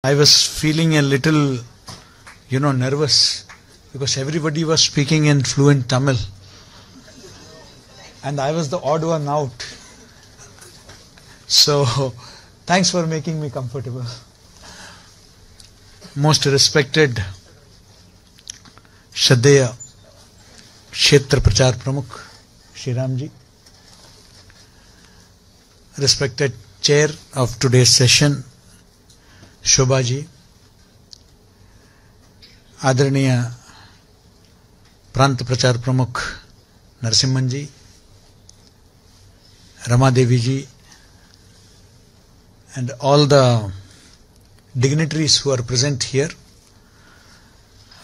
I was feeling a little, nervous because everybody was speaking in fluent Tamil. And I was the odd one out. So, thanks for making me comfortable. Most respected Shraddheya Kshetra Prachar Pramukh, Shri Ramji. Respected Chair of today's session, Shobha ji, Adaraniya Prant Prachar Pramukh Narasimhan ji, Rama Devi ji, and all the dignitaries who are present here.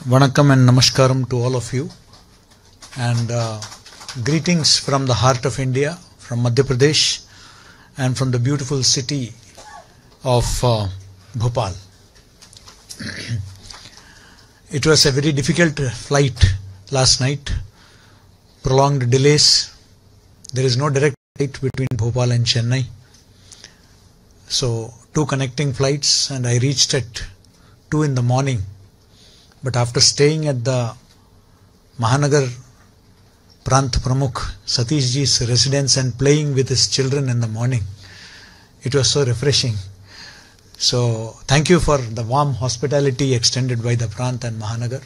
Vanakkam and Namaskaram to all of you, and greetings from the heart of India, from Madhya Pradesh, and from the beautiful city of Bhopal. It was a very difficult flight last night, prolonged delays. There is no direct flight between Bhopal and Chennai. So, 2 connecting flights, and I reached at 2 in the morning. But after staying at the Mahanagar Prant Pramukh Satish ji's residence and playing with his children in the morning, it was so refreshing. So, thank you for the warm hospitality extended by the Prant and Mahanagar.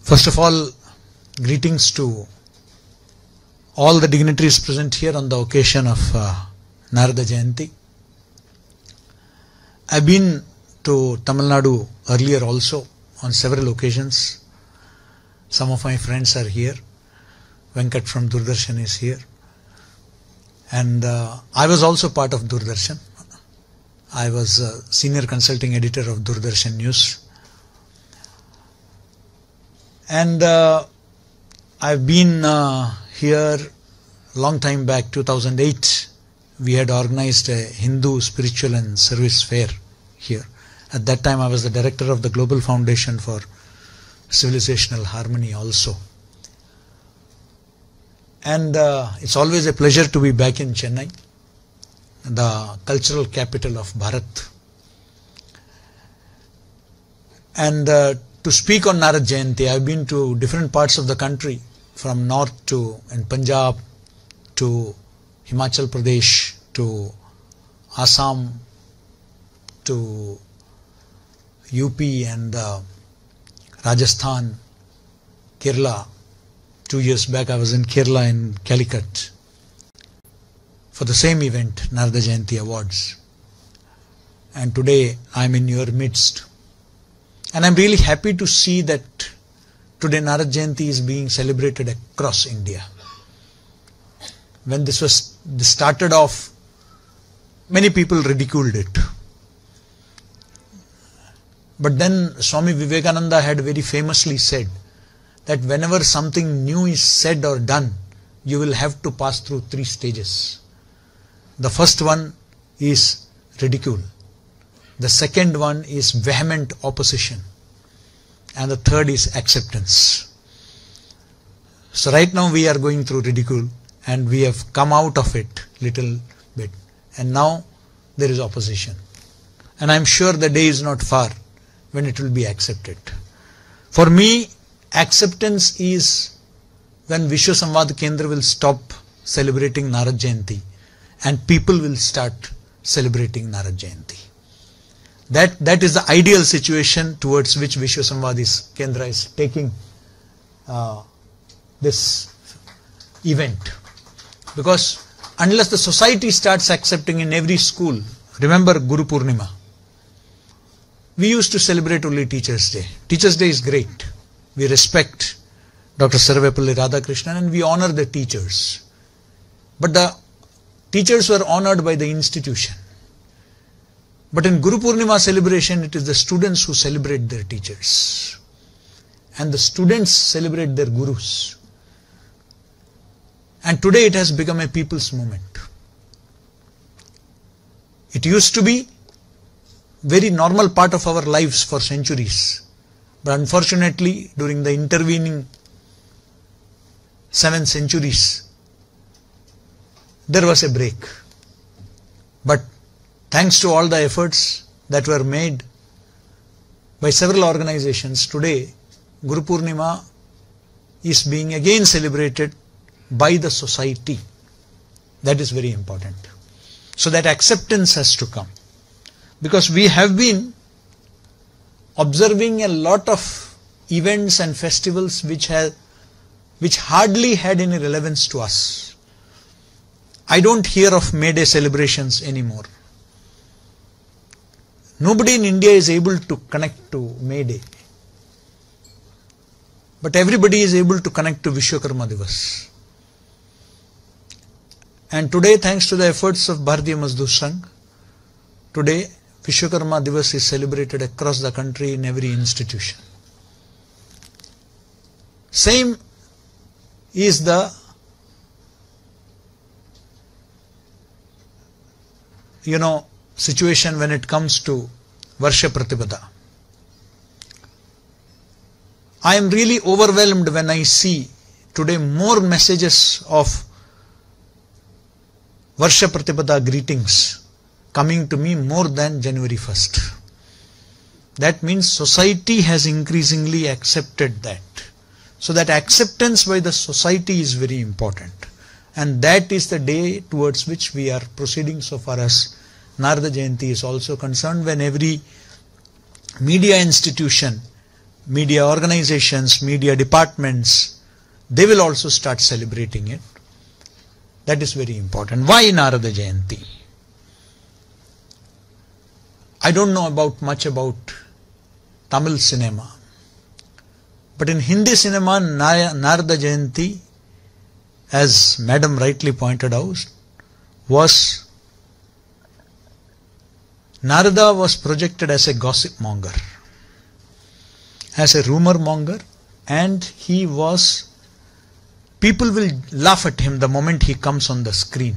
First of all, greetings to all the dignitaries present here on the occasion of Narada Jayanti. I've been to Tamil Nadu earlier also on several occasions. Some of my friends are here. Venkat from Doordarshan is here. And I was also part of Doordarshan. I was senior consulting editor of Doordarshan News. And I've been here long time back, 2008. We had organized a Hindu spiritual and service fair here. At that time I was the director of the Global Foundation for Civilizational Harmony also. And it's always a pleasure to be back in Chennai, the cultural capital of Bharat. And to speak on Narada Jayanti, I've been to different parts of the country, from north to Punjab, to Himachal Pradesh, to Assam, to UP and Rajasthan, Kerala. 2 years back I was in Kerala in Calicut for the same event, Narada Jayanti Awards. And today I'm in your midst. And I'm really happy to see that today Narada Jayanti is being celebrated across India. When this started off, many people ridiculed it. But then Swami Vivekananda had very famously said that whenever something new is said or done, you will have to pass through 3 stages. The first one is ridicule. The second one is vehement opposition. And the third is acceptance. So right now we are going through ridicule, and we have come out of it little bit. And now there is opposition. And I'm sure the day is not far when it will be accepted. For me, acceptance is when Vishwasamvad Kendra will stop celebrating Narada Jayanti and people will start celebrating Narada Jayanti. That is the ideal situation towards which Vishwasamvad Kendra is taking this event. Because unless the society starts accepting in every school, remember Guru Purnima, we used to celebrate only Teachers' Day. Teachers' Day is great. We respect Dr. Sarvepalli Radhakrishnan and we honor the teachers. But the teachers were honored by the institution. But in Guru Purnima celebration, it is the students who celebrate their teachers. And the students celebrate their gurus. And today it has become a people's movement. It used to be very normal part of our lives for centuries. But unfortunately, during the intervening 7 centuries, there was a break. But thanks to all the efforts that were made by several organizations, today Guru Purnima is being again celebrated by the society. That is very important. So that acceptance has to come. Because we have been observing a lot of events and festivals which hardly had any relevance to us. I don't hear of May Day celebrations anymore. Nobody in India is able to connect to May Day. But everybody is able to connect to Vishwakarma Divas. And today, thanks to the efforts of Bharatiya Mazdoor Sangh, today Vishwakarma Divas is celebrated across the country in every institution. Same is the situation when it comes to Varsha Pratipada. I am really overwhelmed when I see today more messages of Varsha Pratipada greetings coming to me more than January 1st. That means society has increasingly accepted that. So that acceptance by the society is very important. And that is the day towards which we are proceeding so far as Narada Jayanti is also concerned, when every media institution, media organizations, media departments, they will also start celebrating it. That is very important. Why Narada Jayanti? I don't know much about Tamil cinema. But in Hindi cinema, Narada Jayanti, as Madam rightly pointed out, Narada was projected as a gossip monger, as a rumor monger, and people will laugh at him the moment he comes on the screen.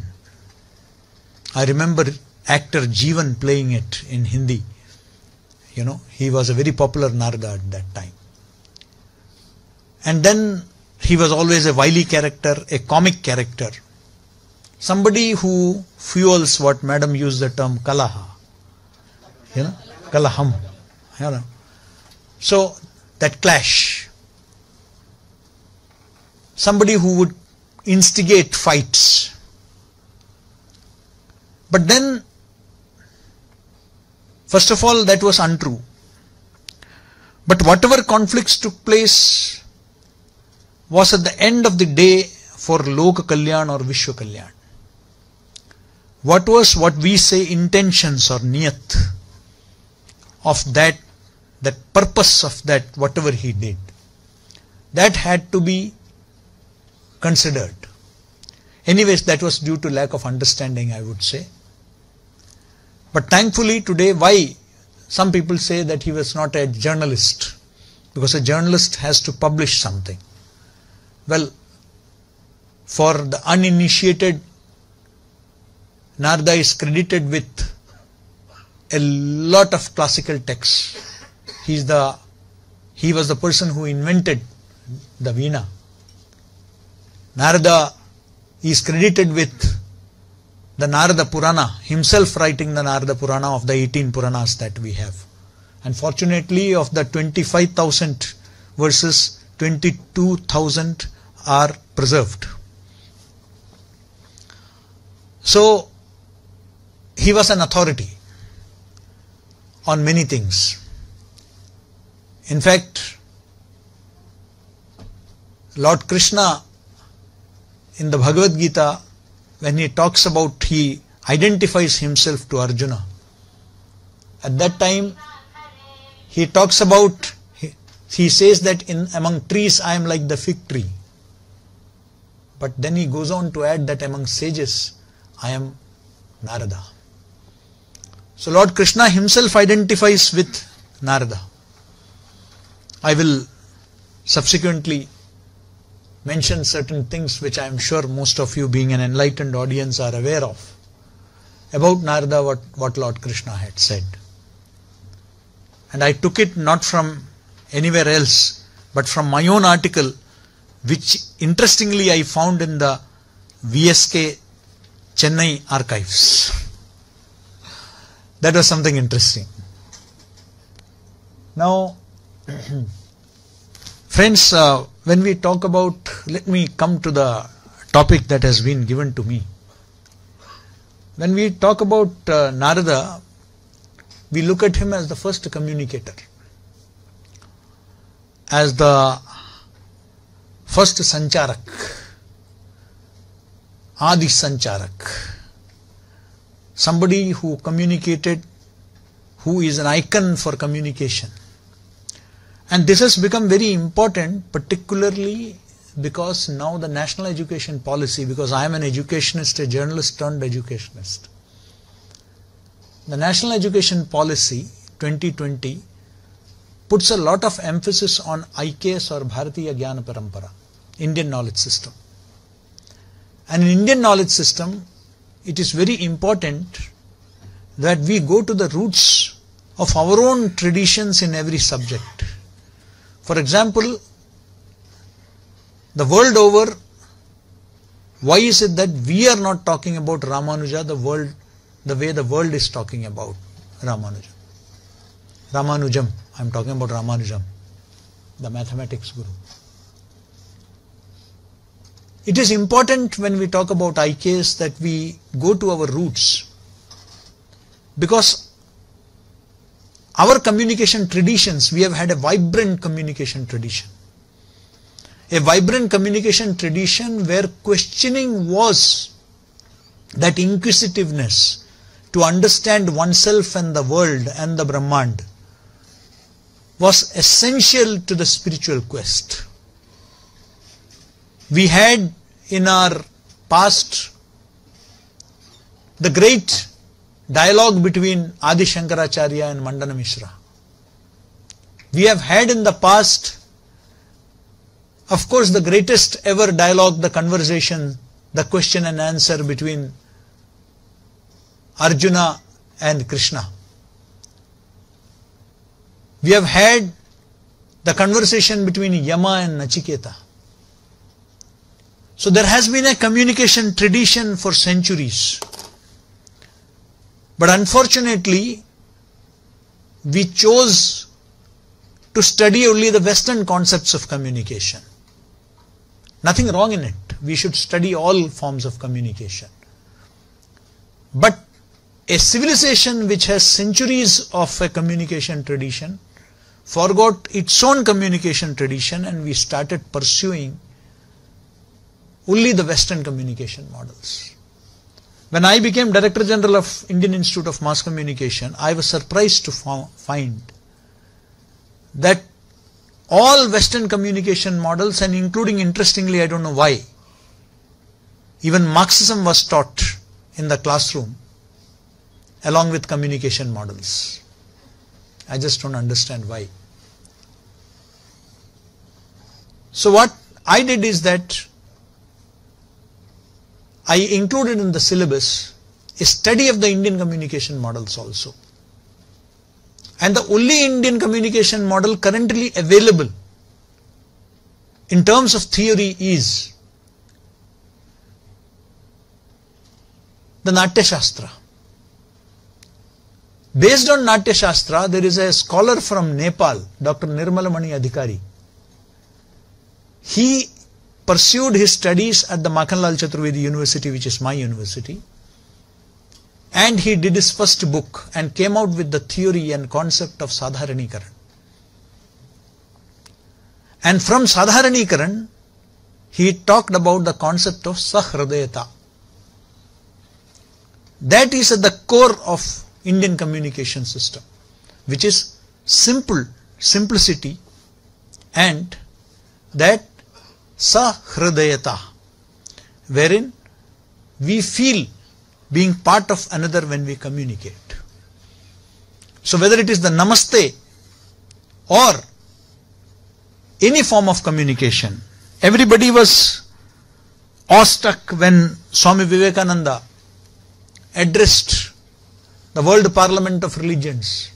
I remember actor Jeevan playing it in Hindi. He was a very popular Narada at that time. And then he was always a wily character, a comic character. Somebody who fuels what Madam used the term Kalaha. Kalaham. So, that clash. Somebody who would instigate fights. But then, first of all, that was untrue. But whatever conflicts took place was at the end of the day for Loka Kalyan or Vishwa Kalyan. What we say intentions or niyat of that purpose of that, whatever he did, that had to be considered. Anyways, that was due to lack of understanding, I would say. But thankfully today, why? Some people say that he was not a journalist, because a journalist has to publish something. Well, for the uninitiated, Narada is credited with a lot of classical texts. He was the person who invented the Veena. Narada is credited with the Narada Purana, himself writing the Narada Purana of the 18 Puranas that we have. Unfortunately, of the 25,000 verses, 22,000 are preserved. So, he was an authority on many things. In fact, Lord Krishna in the Bhagavad Gita, when he talks about, he identifies himself to Arjuna. At that time, he talks about, he says that among trees I am like the fig tree. But then he goes on to add that among sages I am Narada. So Lord Krishna himself identifies with Narada. I will subsequently mention certain things which I am sure most of you, being an enlightened audience, are aware of about Narada, what Lord Krishna had said. And I took it not from anywhere else, but from my own article, which interestingly I found in the VSK Chennai archives. That was something interesting. Now, friends, when we talk about, let me come to the topic that has been given to me. When we talk about Narada, we look at him as the first communicator, as the first Sancharak, Adi Sancharak, somebody who communicated, who is an icon for communication. And this has become very important, particularly because now the national education policy, because I am an educationist, a journalist turned educationist. The national education policy 2020 puts a lot of emphasis on IKS or Bharatiya Jnana Parampara, Indian knowledge system. And in Indian knowledge system, it is very important that we go to the roots of our own traditions in every subject. For example, the world over, why is it that we are not talking about Ramanuja the way the world is talking about Ramanuja? Ramanujam, I am talking about Ramanujam, the mathematics guru. It is important when we talk about IKS that we go to our roots, because our communication traditions, we have had a vibrant communication tradition. A vibrant communication tradition where questioning was that inquisitiveness to understand oneself and the world and the Brahmand was essential to the spiritual quest. We had in our past the great dialogue between Adi Shankaracharya and Mandana Mishra. We have had in the past, of course, the greatest ever dialogue, the conversation, the question and answer between Arjuna and Krishna. We have had the conversation between Yama and Nachiketa. So there has been a communication tradition for centuries. But unfortunately, we chose to study only the Western concepts of communication. Nothing wrong in it. We should study all forms of communication. But a civilization which has centuries of a communication tradition forgot its own communication tradition, and we started pursuing only the Western communication models. When I became Director General of Indian Institute of Mass Communication, I was surprised to find that all Western communication models, and including, interestingly, I don't know why, even Marxism was taught in the classroom along with communication models. I just don't understand why. So what I did is that I included in the syllabus a study of the Indian communication models also. And the only Indian communication model currently available in terms of theory is the Natya Shastra. Based on Natya Shastra, there is a scholar from Nepal, Dr. Nirmalamani Adhikari. He pursued his studies at the Makhanlal Chaturvedi University, which is my university, and he did his first book and came out with the theory and concept of Sadharanikaran. And from Sadharanikaran, he talked about the concept of Sahridayata. That is at the core of Indian communication system, which is simplicity, and that Sahridayata, wherein we feel being part of another when we communicate. So whether it is the Namaste or any form of communication, everybody was awestruck when Swami Vivekananda addressed the World Parliament of Religions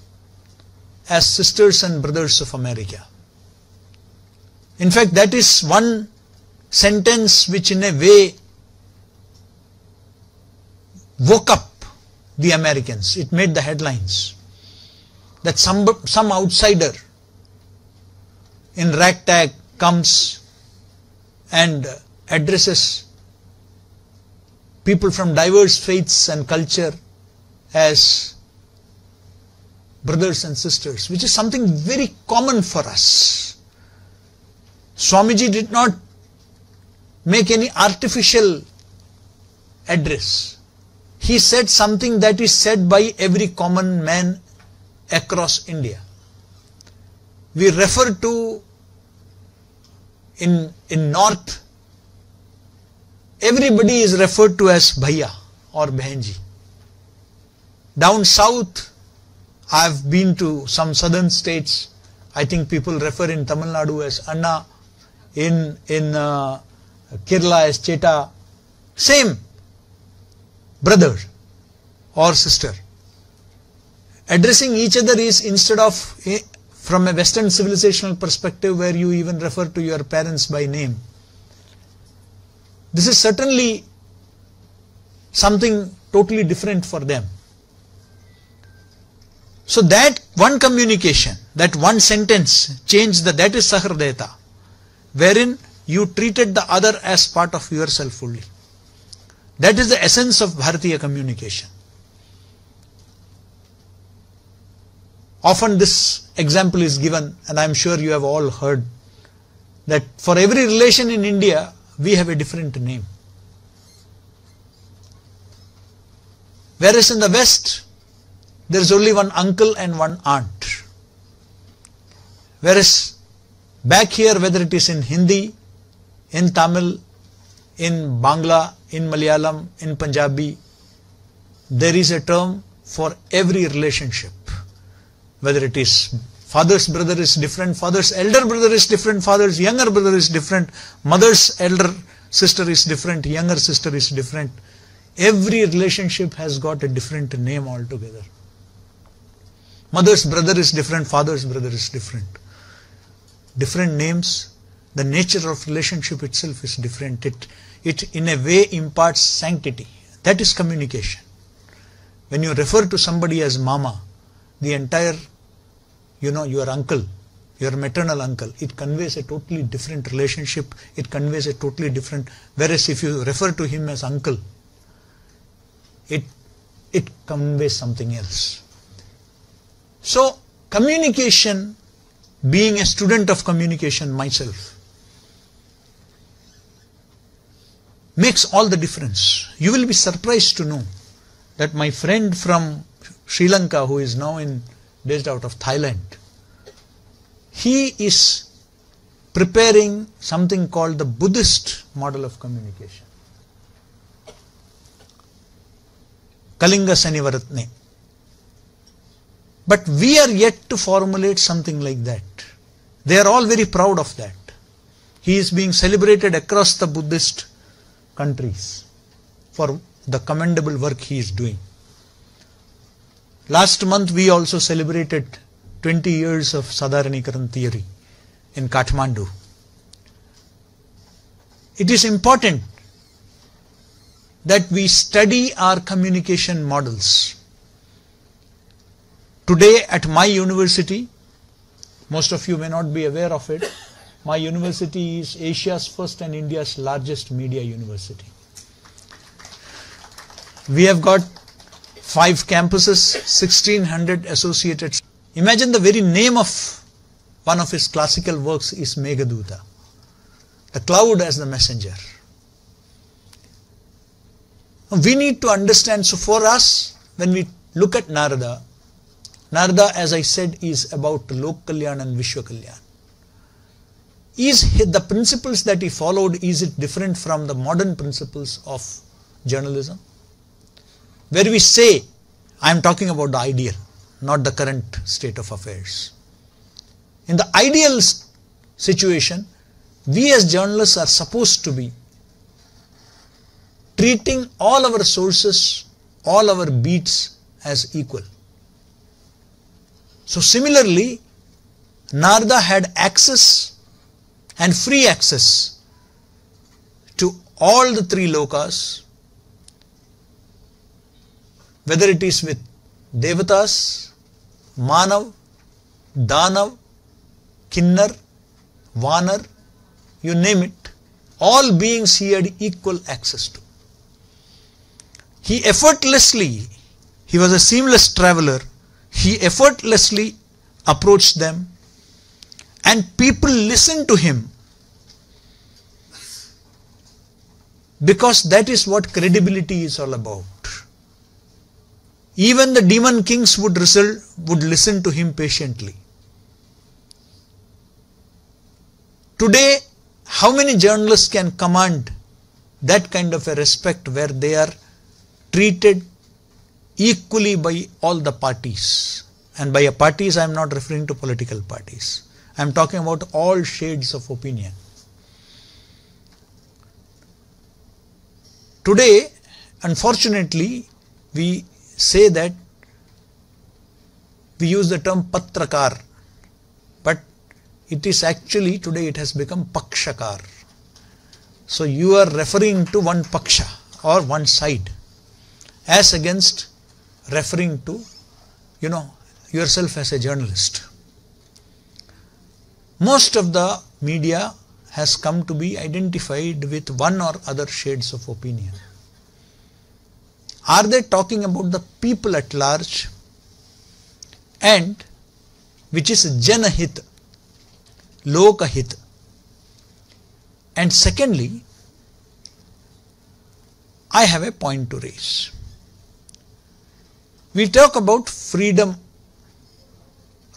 as sisters and brothers of America. In fact, that is one sentence which in a way woke up the Americans. It made the headlines that some outsider in ragtag comes and addresses people from diverse faiths and culture as brothers and sisters, which is something very common for us. Swamiji did not make any artificial address. He said something that is said by every common man across India. We refer to in North, everybody is referred to as Bhaiya or Behenji. Down south, I have been to some southern states. I think people refer in Tamil Nadu as Anna, in Kerala as Cheta. Same, brother or sister. Addressing each other is, instead of from a Western civilizational perspective where you even refer to your parents by name, this is certainly something totally different for them. So that one communication, that one sentence changed that is Sahridayata, wherein you treated the other as part of yourself fully. That is the essence of Bharatiya communication. Often this example is given, and I am sure you have all heard, that for every relation in India, we have a different name. Whereas in the West, there is only one uncle and one aunt. Whereas back here, whether it is in Hindi, in Tamil, in Bangla, in Malayalam, in Punjabi, there is a term for every relationship. Whether it is father's brother is different, father's elder brother is different, father's younger brother is different, mother's elder sister is different, younger sister is different. Every relationship has got a different name altogether. Mother's brother is different, father's brother is different. Different names, the nature of relationship itself is different. It in a way imparts sanctity. That is communication. When you refer to somebody as mama, the entire, your uncle, your maternal uncle, it conveys a totally different relationship. It conveys a totally different, whereas if you refer to him as uncle, it conveys something else. So, communication, being a student of communication myself, makes all the difference. You will be surprised to know that my friend from Sri Lanka, who is now based out of Thailand, he is preparing something called the Buddhist model of communication. Kalinga Sanivaratne. But we are yet to formulate something like that. They are all very proud of that. He is being celebrated across the Buddhist countries for the commendable work he is doing. Last month we also celebrated 20 years of Sadharanikaran theory in Kathmandu. It is important that we study our communication models. Today at my university, most of you may not be aware of it, my university is Asia's first and India's largest media university. We have got 5 campuses, 1600 associated. Imagine the very name of one of his classical works is Meghaduta, the cloud as the messenger. We need to understand, so for us, when we look at Narada, as I said, is about Lok Kalyan and Vishwa Kalyan. The principles that he followed, is it different from the modern principles of journalism? Where we say, I am talking about the ideal, not the current state of affairs. In the ideal situation, we as journalists are supposed to be treating all our sources, all our beats as equal. So similarly, Narada had access and free access to all the 3 lokas, whether it is with Devatas, Manav, Danav, Kinnar, Vanar, you name it, all beings he had equal access to. He was a seamless traveler, he effortlessly approached them, and people listened to him because that is what credibility is all about. Even the demon kings would listen to him patiently. Today, how many journalists can command that kind of a respect where they are treated equally by all the parties? And by parties, I am not referring to political parties. I am talking about all shades of opinion. Today, unfortunately, we say that we use the term Patrakar, but it is actually today it has become Pakshakar. So you are referring to one Paksha or one side as against referring to, yourself as a journalist. Most of the media has come to be identified with one or other shades of opinion. Are they talking about the people at large, and which is Janahit, Lokahit? And secondly, I have a point to raise. We talk about freedom,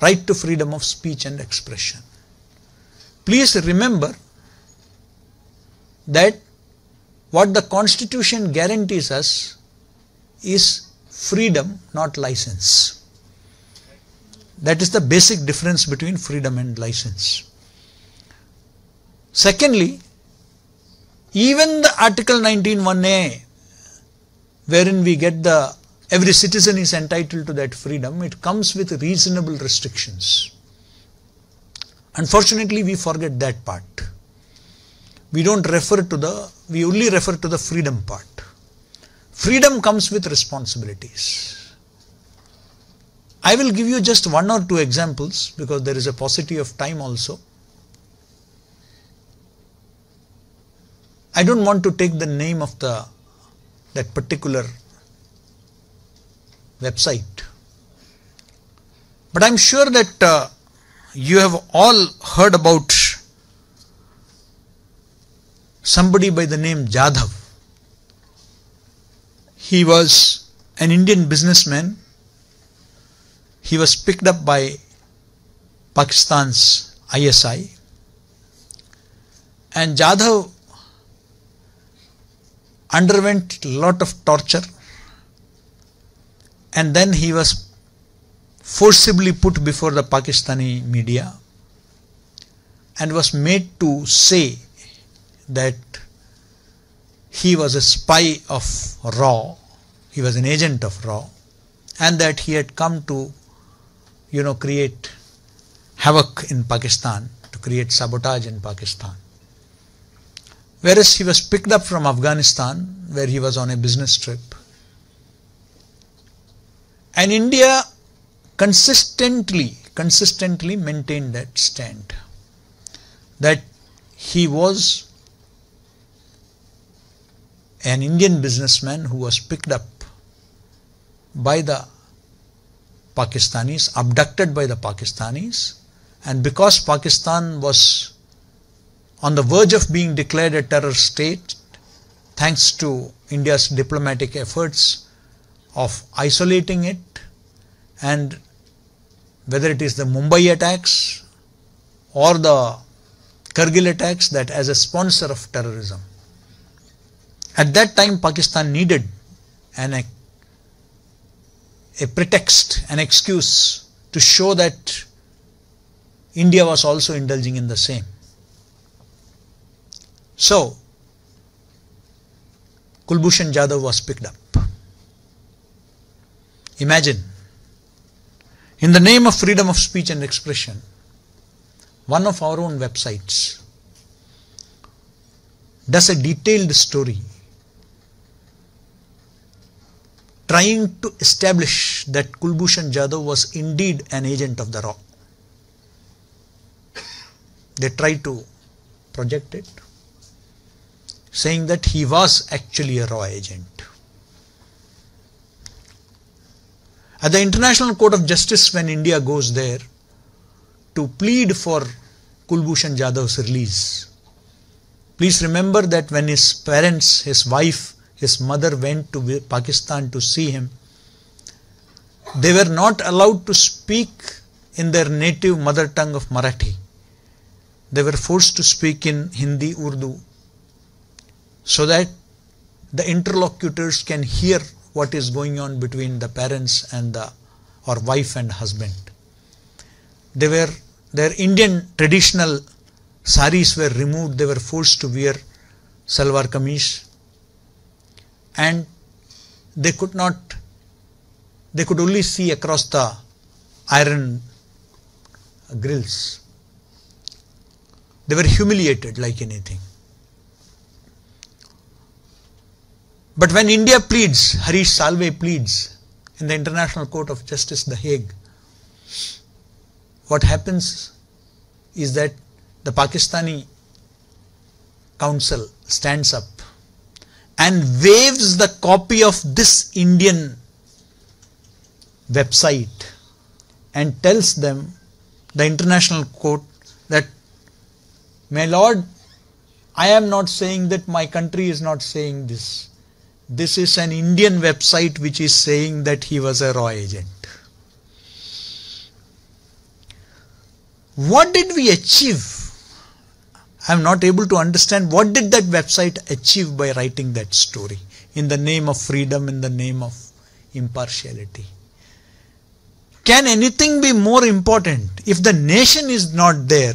right to freedom of speech and expression. Please remember that what the Constitution guarantees us is freedom, not license. That is the basic difference between freedom and license. Secondly, even the Article 19(1)(a), wherein we get every citizen is entitled to that freedom, it comes with reasonable restrictions. Unfortunately, we forget that part. We only refer to the freedom part. Freedom comes with responsibilities. I will give you just one or two examples because there is a paucity of time also. I don't want to take the name of that particular website, but I am sure that you have all heard about somebody by the name Jadhav. He was an Indian businessman. He was picked up by Pakistan's ISI, and Jadhav underwent a lot of torture, and then he was forcibly put before the Pakistani media and was made to say that he was a spy of RAW, he was an agent of RAW, and that he had come to create havoc in Pakistan, to create sabotage in Pakistan. Whereas he was picked up from Afghanistan, where he was on a business trip, and India consistently maintained that stand, that he was an Indian businessman who was picked up by the Pakistanis, abducted by the Pakistanis, and because Pakistan was on the verge of being declared a terror state, thanks to India's diplomatic efforts of isolating it, and whether it is the Mumbai attacks or the Kargil attacks, that as a sponsor of terrorism. At that time, Pakistan needed a pretext, an excuse to show that India was also indulging in the same. So, Kulbhushan Jadhav was picked up. Imagine, in the name of freedom of speech and expression, one of our own websites does a detailed story trying to establish that Kulbhushan Jadhav was indeed an agent of the RAW. They tried to project it, saying that he was actually a RAW agent. At the International Court of Justice, when India goes there to plead for Kulbhushan Jadhav's release, please remember that when his parents, his wife, his mother went to Pakistan to see him, they were not allowed to speak in their native mother tongue of Marathi. They were forced to speak in Hindi, Urdu, so that the interlocutors can hear what is going on between the parents and or wife and husband. Their Indian traditional saris were removed. They were forced to wear salwar kameez, and they could only see across the iron grills. They were humiliated like anything. But when India pleads, Harish Salve pleads in the International Court of Justice, The Hague, what happens is that the Pakistani council stands up and waves the copy of this Indian website and tells them, the International Court, that, my lord, I am not saying that my country is not saying this. This is an Indian website which is saying that he was a RAW agent. What did we achieve? I am not able to understand what did that website achieve by writing that story in the name of freedom, in the name of impartiality. Can anything be more important? If the nation is not there,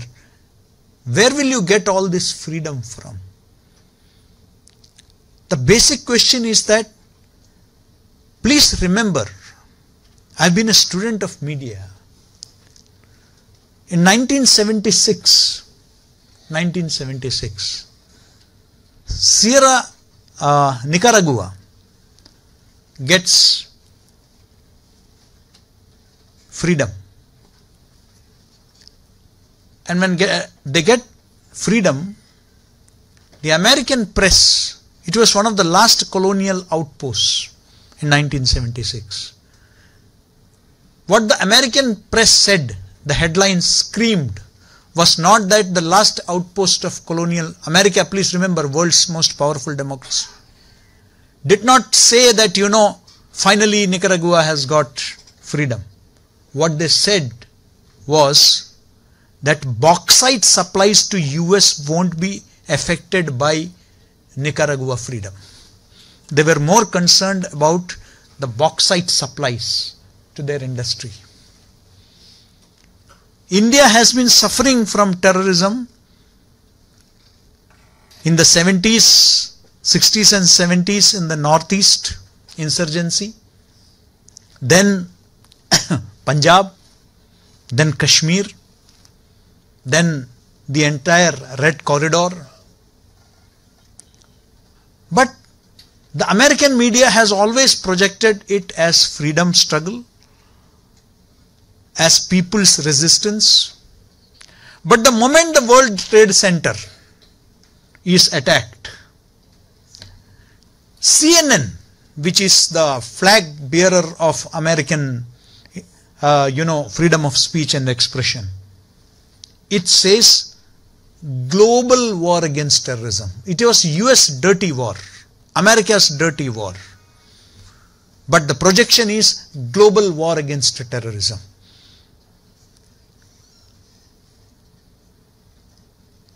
where will you get all this freedom from? The basic question is that, please remember, I have been a student of media. In 1976, Nicaragua gets freedom. And when they get freedom, the American press, it was one of the last colonial outposts in 1976. What the American press said, the headline screamed, was not that the last outpost of colonial America, please remember, world's most powerful democracy, did not say that, finally Nicaragua has got freedom. What they said was that bauxite supplies to US won't be affected by Nicaragua freedom. They were more concerned about the bauxite supplies to their industry. India has been suffering from terrorism in the 70s, 60s and 70s in the northeast insurgency, then Punjab, then Kashmir, then the entire Red Corridor. But the American media has always projected it as freedom struggle, as people's resistance. But the moment the World Trade Center is attacked, CNN, which is the flag bearer of American, freedom of speech and expression, it says global war against terrorism. It was US dirty war, America's dirty war. But the projection is global war against terrorism.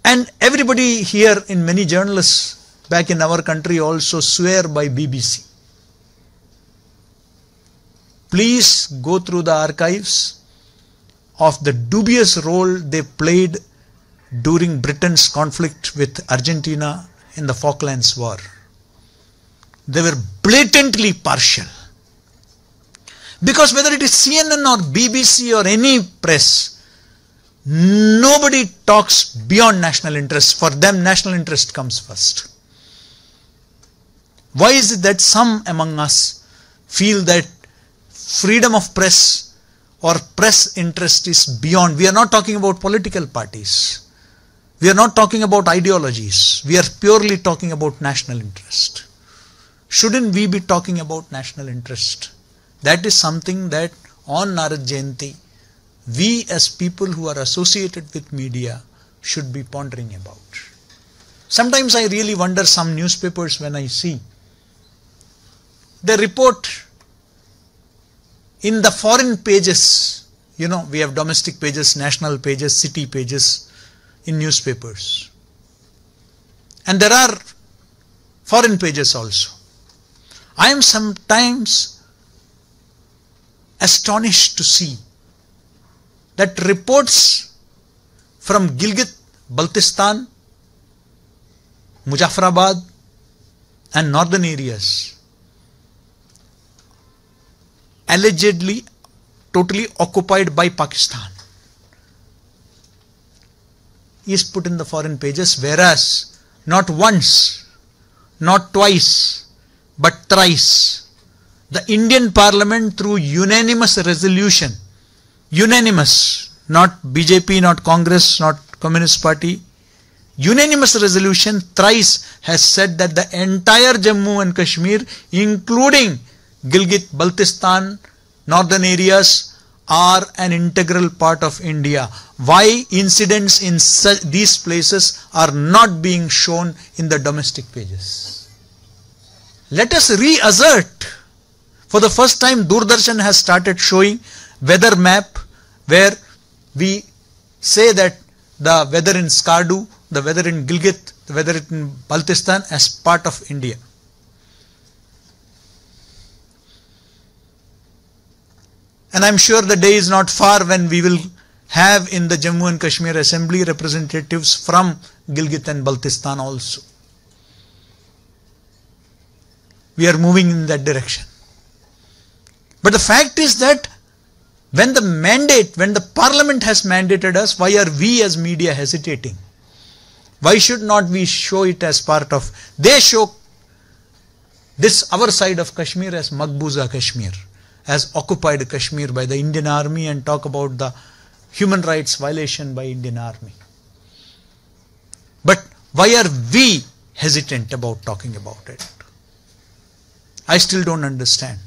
And everybody here, in many journalists back in our country also swear by BBC. Please go through the archives of the dubious role they played during Britain's conflict with Argentina in the Falklands War. They were blatantly partial. Because whether it is CNN or BBC or any press, nobody talks beyond national interest. For them, national interest comes first. Why is it that some among us, feel that freedom of press or press interest is beyond. We are not talking about political parties. We are not talking about ideologies. We are purely talking about national interest. Shouldn't we be talking about national interest? That is something that on Narad Jayanti, we as people who are associated with media should be pondering about. Sometimes I really wonder some newspapers when I see they report in the foreign pages, we have domestic pages, national pages, city pages in newspapers. And there are foreign pages also. I am sometimes astonished to see that reports from Gilgit, Baltistan, Muzaffarabad and northern areas allegedly totally occupied by Pakistan is put in the foreign pages, whereas not once, not twice, but thrice, the Indian Parliament through unanimous resolution, unanimous, not BJP, not Congress, not Communist Party, unanimous resolution thrice has said that the entire Jammu and Kashmir, including Gilgit, Baltistan, northern areas, are an integral part of India. Why incidents in these places are not being shown in the domestic pages? Let us reassert. For the first time, Doordarshan has started showing weather map where we say that the weather in Skardu, the weather in Gilgit, the weather in Baltistan as part of India. And I am sure the day is not far when we will have in the Jammu and Kashmir Assembly representatives from Gilgit and Baltistan also. We are moving in that direction. But the fact is that when the Parliament has mandated us, why are we as media hesitating? Why should not we show it as part of, they show this our side of Kashmir as Maqbooza Kashmir, as occupied Kashmir by the Indian Army, and talk about the human rights violation by Indian Army. But why are we hesitant about talking about it? I still don't understand.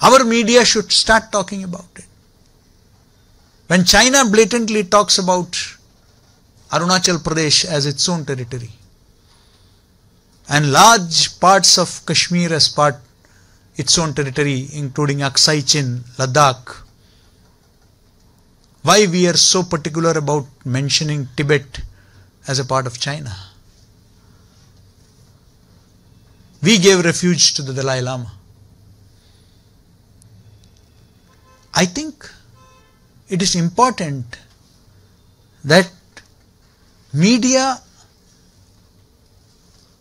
Our media should start talking about it. When China blatantly talks about Arunachal Pradesh as its own territory and large parts of Kashmir as its own territory, including Aksai Chin, Ladakh, why we are so particular about mentioning Tibet as a part of China? We gave refuge to the Dalai Lama. I think it is important that media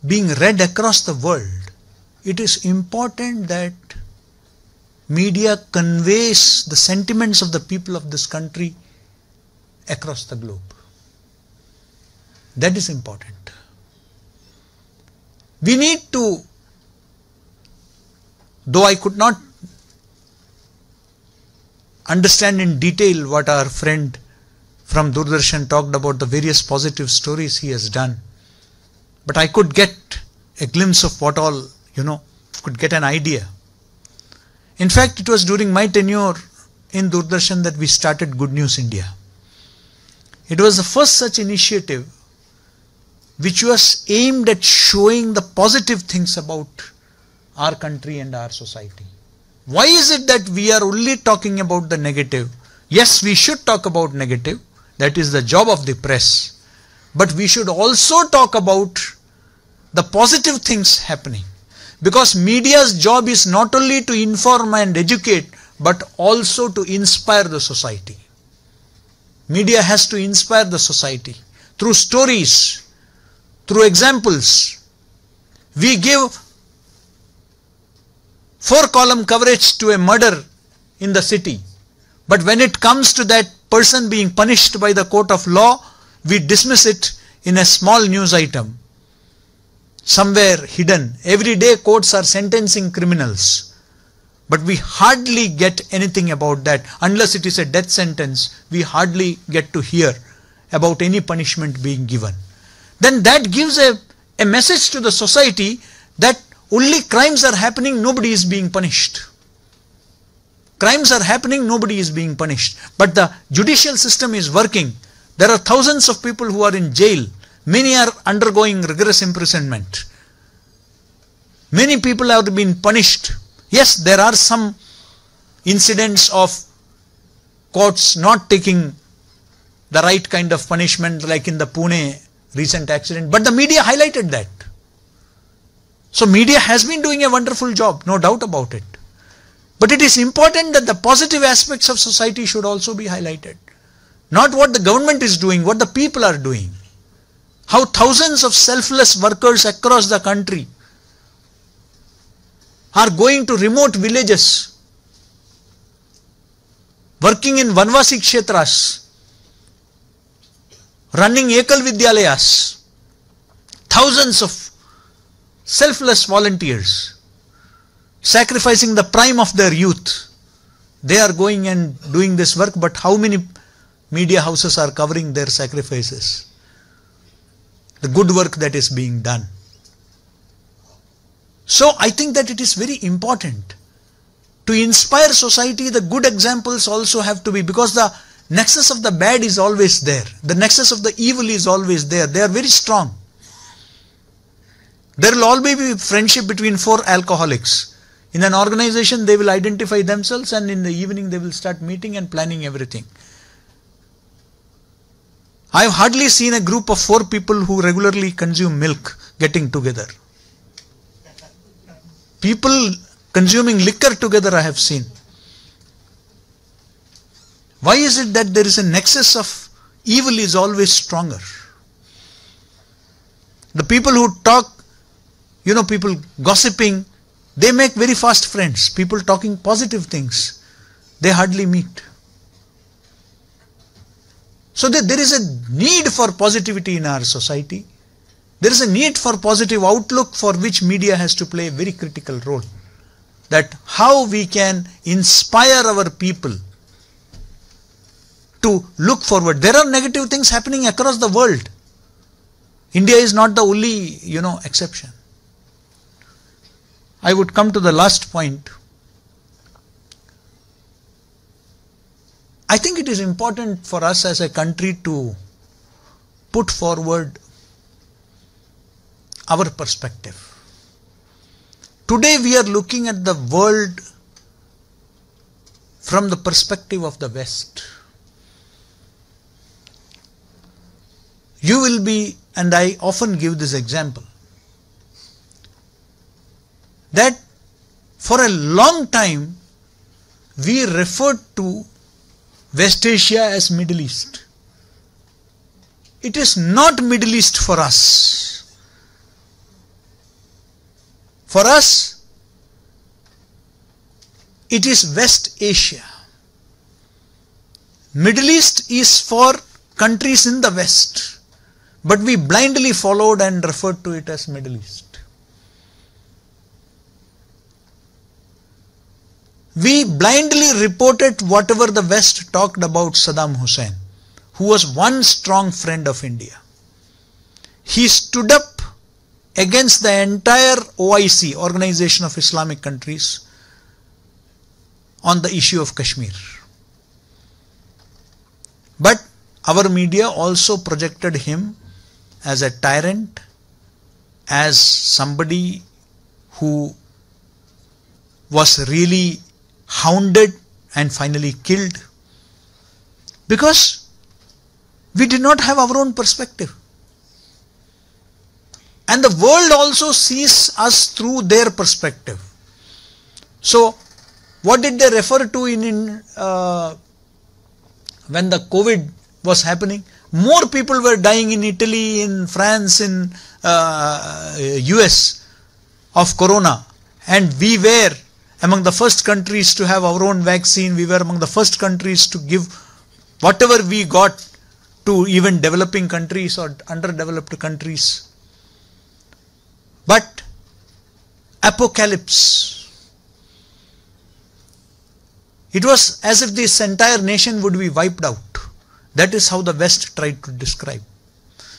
being read across the world, it is important that media conveys the sentiments of the people of this country across the globe. That is important. We need to, though I could not understand in detail what our friend from Doordarshan talked about, the various positive stories he has done, but I could get a glimpse of what all, could get an idea. In fact, it was during my tenure in Doordarshan that we started Good News India. It was the first such initiative which was aimed at showing the positive things about our country and our society. Why is it that we are only talking about the negative? Yes, we should talk about negative. That is the job of the press. But we should also talk about the positive things happening. Because media's job is not only to inform and educate, but also to inspire the society. Media has to inspire the society through stories, through examples. We give 4-column coverage to a murder in the city, but when it comes to that person being punished by the court of law, we dismiss it in a small news item. somewhere hidden. Every day courts are sentencing criminals. But we hardly get anything about that. Unless it is a death sentence, we hardly get to hear about any punishment being given. Then that gives a message to the society that only crimes are happening, nobody is being punished. Crimes are happening, nobody is being punished. But the judicial system is working. There are thousands of people who are in jail. Many are undergoing rigorous imprisonment. Many people have been punished. Yes, there are some incidents of courts not taking the right kind of punishment, like in the Pune recent accident, but the media highlighted that. So media has been doing a wonderful job, no doubt about it. But it is important that the positive aspects of society should also be highlighted. Not what the government is doing, what the people are doing. How thousands of selfless workers across the country are going to remote villages, working in Vanvasi Kshetras, running Ekal Vidyalayas, thousands of selfless volunteers, sacrificing the prime of their youth. They are going and doing this work, but how many media houses are covering their sacrifices? The good work that is being done. So I think that it is very important to inspire society. The good examples also have to be, because the nexus of the bad is always there. The nexus of the evil is always there. They are very strong. There will always be friendship between four alcoholics. In an organization, they will identify themselves, and in the evening they will start meeting and planning everything. I have hardly seen a group of four people who regularly consume milk getting together. People consuming liquor together I have seen. Why is it that there is a nexus of evil is always stronger? The people who talk, people gossiping, they make very fast friends. People talking positive things, they hardly meet. So there is a need for positivity in our society. There is a need for positive outlook, for which media has to play a very critical role. That how we can inspire our people to look forward. There are negative things happening across the world. India is not the only, exception. I would come to the last point. I think it is important for us as a country to put forward our perspective. Today we are looking at the world from the perspective of the West. You will be, and I often give this example, that for a long time we referred to West Asia as Middle East. It is not Middle East for us. For us, it is West Asia. Middle East is for countries in the West, but we blindly followed and referred to it as Middle East. We blindly reported whatever the West talked about Saddam Hussein, who was one strong friend of India. He stood up against the entire OIC, Organization of Islamic Countries, on the issue of Kashmir. But our media also projected him as a tyrant, as somebody who was really hounded and finally killed, because we did not have our own perspective. And the world also sees us through their perspective. So, what did they refer to when the COVID was happening? More people were dying in Italy, in France, in US of corona. And we were among the first countries to have our own vaccine. We were among the first countries to give whatever we got to even developing countries or underdeveloped countries. But apocalypse. It was as if this entire nation would be wiped out. That is how the West tried to describe.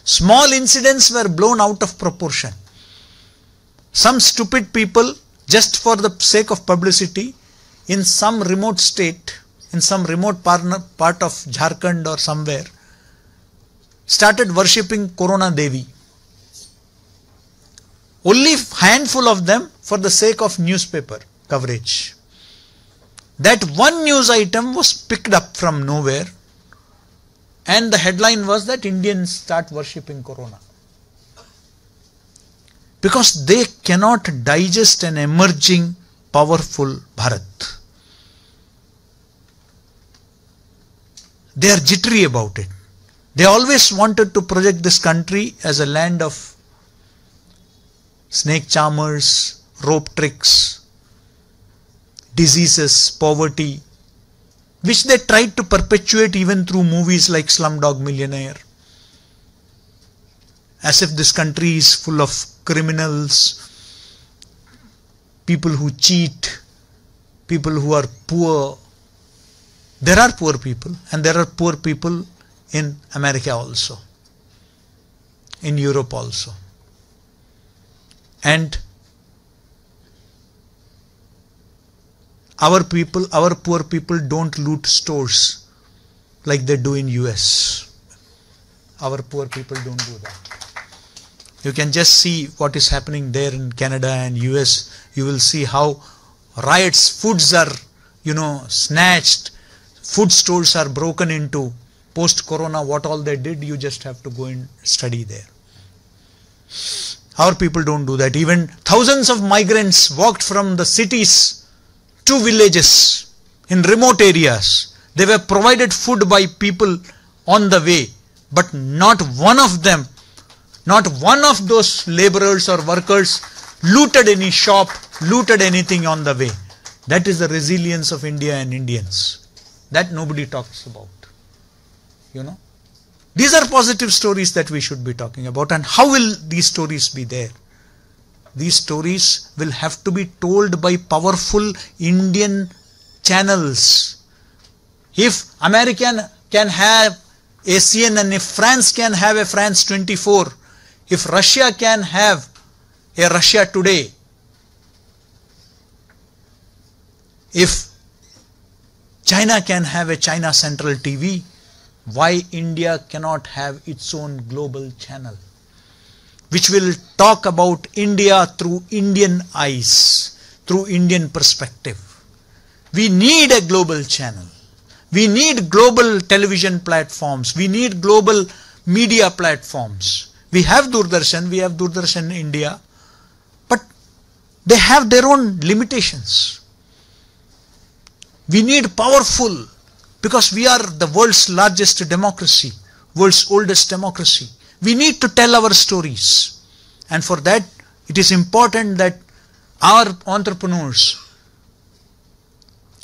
Small incidents were blown out of proportion. Some stupid people, just for the sake of publicity, in some remote state, in some remote part of Jharkhand or somewhere, started worshipping Corona Devi. Only handful of them for the sake of newspaper coverage. That one news item was picked up from nowhere, and the headline was that Indians start worshipping Corona. Because they cannot digest an emerging, powerful Bharat. They are jittery about it. They always wanted to project this country as a land of snake charmers, rope tricks, diseases, poverty, which they tried to perpetuate even through movies like Slumdog Millionaire. As if this country is full of criminals, people who cheat, people who are poor. There are poor people, and there are poor people in America also, in Europe also. And our people, our poor people don't loot stores like they do in US. Our poor people don't do that. You can just see what is happening there in Canada and US. You will see how riots, foods are, snatched, food stores are broken into. Post-corona, what all they did, you just have to go and study there. Our people don't do that. Even thousands of migrants walked from the cities to villages in remote areas. They were provided food by people on the way, but not one of them, not one of those laborers or workers looted any shop, looted anything on the way. That is the resilience of India and Indians. That nobody talks about. These are positive stories that we should be talking about. And how will these stories be there? These stories will have to be told by powerful Indian channels. If America can have a CNN, if France can have a France 24, if Russia can have a Russia Today, if China can have a China Central TV, why India cannot have its own global channel, which will talk about India through Indian eyes, through Indian perspective? We need a global channel. We need global television platforms. We need global media platforms. We have Doordarshan India, but they have their own limitations. We need powerful, because we are the world's largest democracy, world's oldest democracy. We need to tell our stories. And for that, it is important that our entrepreneurs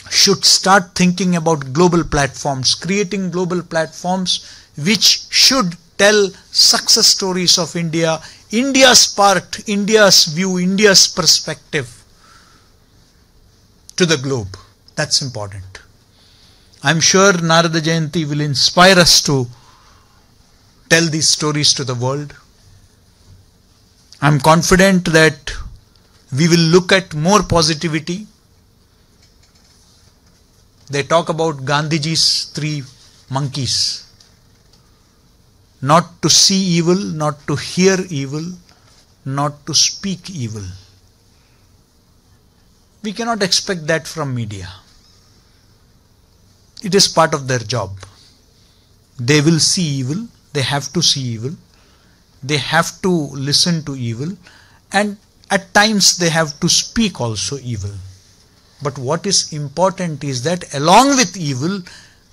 should start thinking about global platforms, creating global platforms which should tell success stories of India, India's part, India's view, India's perspective to the globe. That's important. I'm sure Narada Jayanti will inspire us to tell these stories to the world. I'm confident that we will look at more positivity. They talk about Gandhiji's 3 monkeys. Not to see evil, not to hear evil, not to speak evil. We cannot expect that from media. It is part of their job. They will see evil, they have to see evil, they have to listen to evil, and at times they have to speak also evil. But what is important is that along with evil,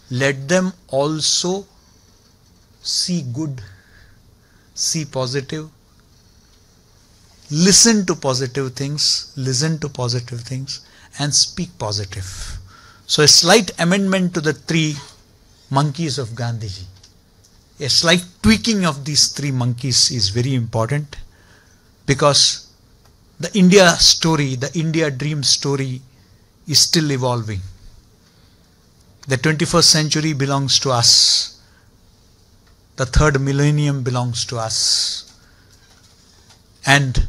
let them also see good, see positive, listen to positive things, and speak positive. So a slight amendment to the 3 monkeys of Gandhiji, a slight tweaking of these 3 monkeys is very important, because the India story, the India dream story is still evolving. The 21st century belongs to us. The third millennium belongs to us. And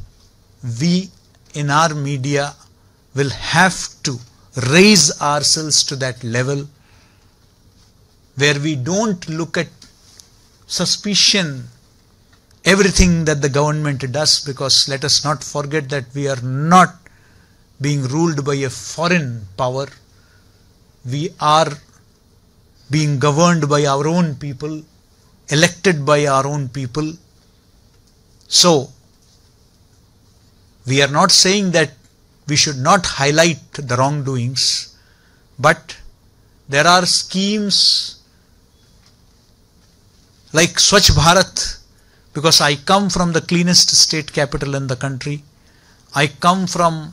we in our media will have to raise ourselves to that level where we don't look at suspicion everything that the government does, because let us not forget that we are not being ruled by a foreign power. We are being governed by our own people, elected by our own people. So, we are not saying that we should not highlight the wrongdoings, but there are schemes like Swachh Bharat, because I come from the cleanest state capital in the country. I come from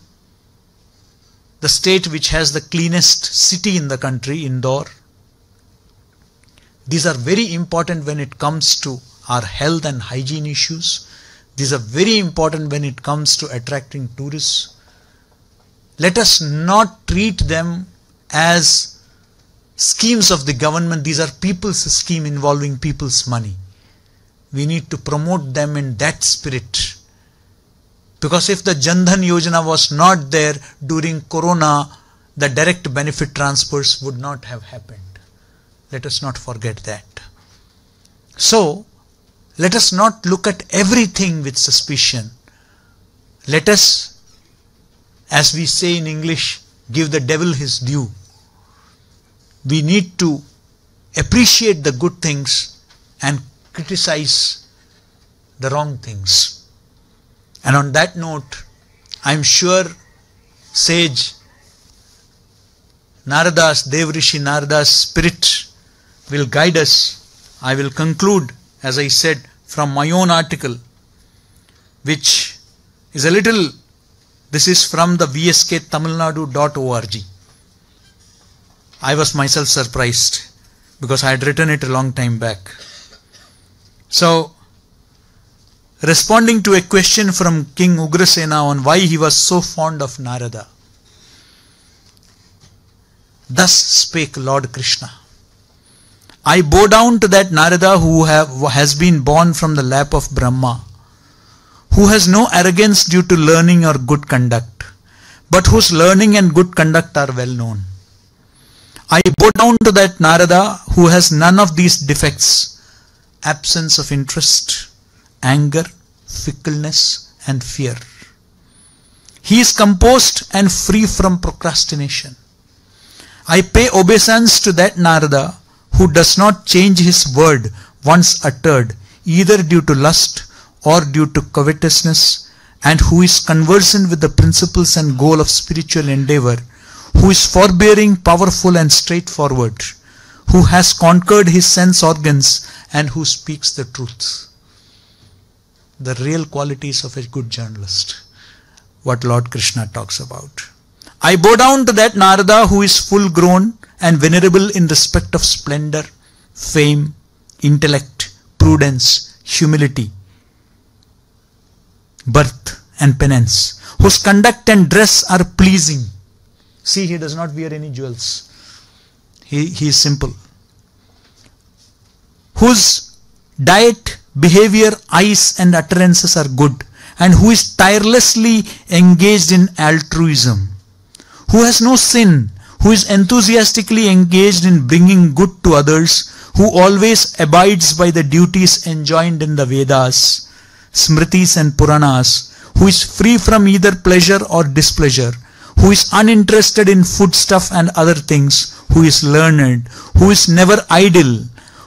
the state which has the cleanest city in the country, Indore. These are very important when it comes to our health and hygiene issues. These are very important when it comes to attracting tourists. Let us not treat them as schemes of the government. These are people's scheme involving people's money. We need to promote them in that spirit. Because if the Jan Dhan Yojana was not there during Corona, the direct benefit transfers would not have happened. Let us not forget that. So, let us not look at everything with suspicion. Let us, as we say in English, give the devil his due. We need to appreciate the good things and criticize the wrong things. And on that note, I am sure sage Narada's, Devrishi Narada's spirit will guide us. I will conclude, as I said, from my own article, which is a little, this is from the Vsktamilnadu.org. I was myself surprised because I had written it a long time back. So, responding to a question from King Ugrasena on why he was so fond of Narada, thus spake Lord Krishna. I bow down to that Narada who has been born from the lap of Brahma, who has no arrogance due to learning or good conduct, but whose learning and good conduct are well known. I bow down to that Narada who has none of these defects: absence of interest, anger, fickleness, and fear. He is composed and free from procrastination. I pay obeisance to that Narada who does not change his word once uttered, either due to lust or due to covetousness, and who is conversant with the principles and goal of spiritual endeavor, who is forbearing, powerful, and straightforward, who has conquered his sense organs, and who speaks the truth. The real qualities of a good journalist, what Lord Krishna talks about. I bow down to that Narada who is full grown and venerable in respect of splendor, fame, intellect, prudence, humility, birth and penance, whose conduct and dress are pleasing. See, he does not wear any jewels. He is simple. Whose diet, behavior, eyes and utterances are good, and who is tirelessly engaged in altruism, who has no sin, who is enthusiastically engaged in bringing good to others, who always abides by the duties enjoined in the Vedas, Smritis and Puranas, who is free from either pleasure or displeasure, who is uninterested in foodstuff and other things, who is learned, who is never idle,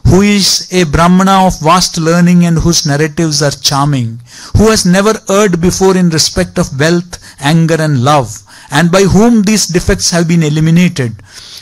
who is a Brahmana of vast learning and whose narratives are charming, who has never erred before in respect of wealth, anger and love, and by whom these defects have been eliminated,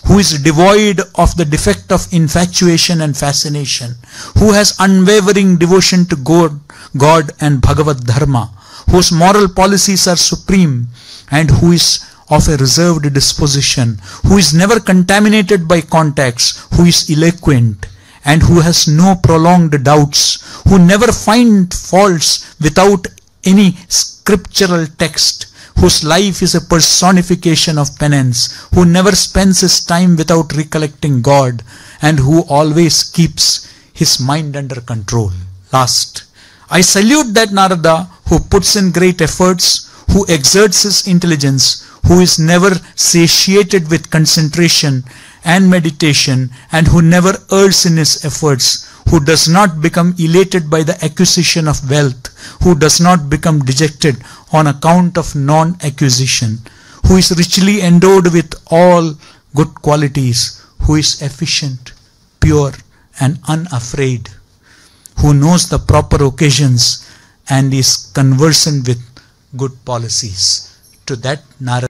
who is devoid of the defect of infatuation and fascination, who has unwavering devotion to God and Bhagavad Dharma, whose moral policies are supreme, and who is of a reserved disposition, who is never contaminated by contacts, who is eloquent, and who has no prolonged doubts, who never finds faults without any scriptural text, whose life is a personification of penance, who never spends his time without recollecting God, and who always keeps his mind under control. Last, I salute that Narada who puts in great efforts, who exerts his intelligence, who is never satiated with concentration and meditation, and who never errs in his efforts, who does not become elated by the acquisition of wealth, who does not become dejected on account of non-acquisition, who is richly endowed with all good qualities, who is efficient, pure, and unafraid, who knows the proper occasions and is conversant with good policies. To that Narada